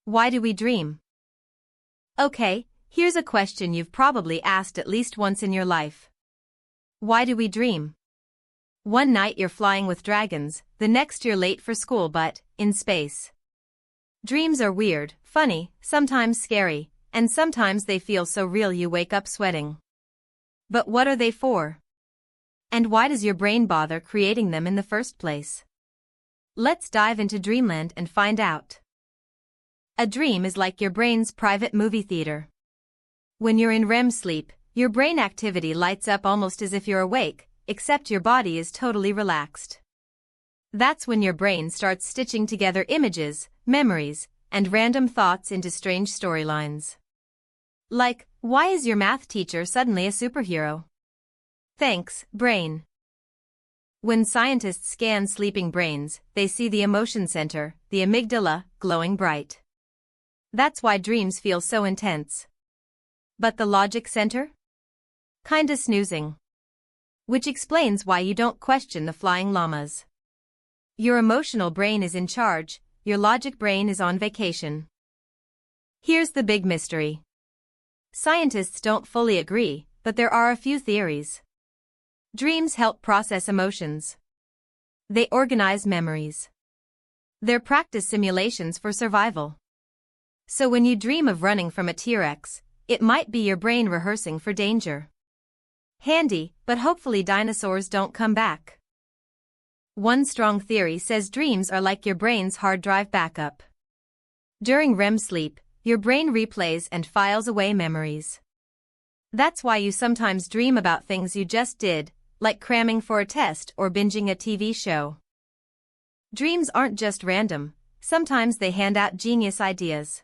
Why do we dream? Okay, here's a question you've probably asked at least once in your life. Why do we dream? One night you're flying with dragons, the next you're late for school but in space. Dreams are weird, funny, sometimes scary, and sometimes they feel so real you wake up sweating. But what are they for? And why does your brain bother creating them in the first place? Let's dive into dreamland and find out. A dream is like your brain's private movie theater. When you're in REM sleep, your brain activity lights up almost as if you're awake, except your body is totally relaxed. That's when your brain starts stitching together images, memories, and random thoughts into strange storylines. Like, why is your math teacher suddenly a superhero? Thanks, brain. When scientists scan sleeping brains, they see the emotion center, the amygdala, glowing bright. That's why dreams feel so intense. But the logic center? Kinda snoozing. Which explains why you don't question the flying llamas. Your emotional brain is in charge, your logic brain is on vacation. Here's the big mystery. Scientists don't fully agree, but there are a few theories. Dreams help process emotions. They organize memories. They're practice simulations for survival. So when you dream of running from a T-Rex, it might be your brain rehearsing for danger. Handy, but hopefully dinosaurs don't come back. One strong theory says dreams are like your brain's hard drive backup. During REM sleep, your brain replays and files away memories. That's why you sometimes dream about things you just did, like cramming for a test or binging a TV show. Dreams aren't just random, sometimes they hand out genius ideas.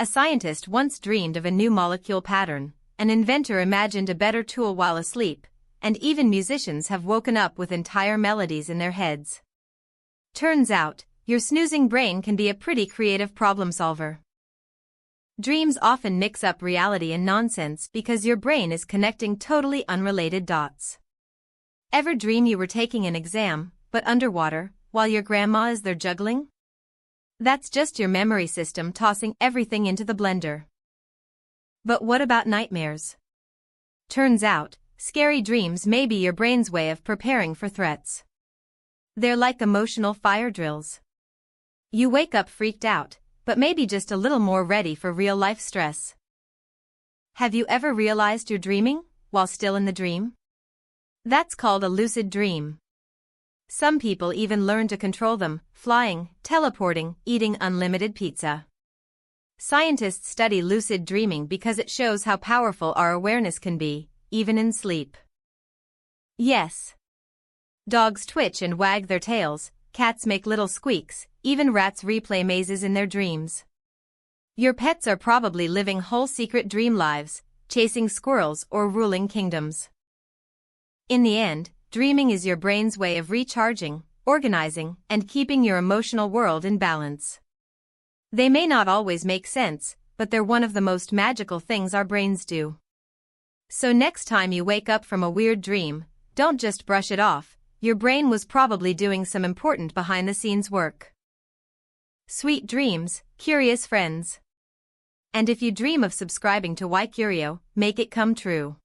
A scientist once dreamed of a new molecule pattern, an inventor imagined a better tool while asleep, and even musicians have woken up with entire melodies in their heads. Turns out, your snoozing brain can be a pretty creative problem solver. Dreams often mix up reality and nonsense because your brain is connecting totally unrelated dots. Ever dream you were taking an exam, but underwater, while your grandma is there juggling? That's just your memory system tossing everything into the blender. But what about nightmares? Turns out, scary dreams may be your brain's way of preparing for threats. They're like emotional fire drills. You wake up freaked out, but maybe just a little more ready for real-life stress. Have you ever realized you're dreaming, while still in the dream? That's called a lucid dream. Some people even learn to control them, flying, teleporting, eating unlimited pizza. Scientists study lucid dreaming because it shows how powerful our awareness can be, even in sleep. Yes. Dogs twitch and wag their tails, cats make little squeaks, even rats replay mazes in their dreams. Your pets are probably living whole secret dream lives, chasing squirrels or ruling kingdoms. In the end, dreaming is your brain's way of recharging, organizing, and keeping your emotional world in balance. They may not always make sense, but they're one of the most magical things our brains do. So next time you wake up from a weird dream, don't just brush it off, your brain was probably doing some important behind-the-scenes work. Sweet dreams, curious friends. And if you dream of subscribing to Why Curio, make it come true.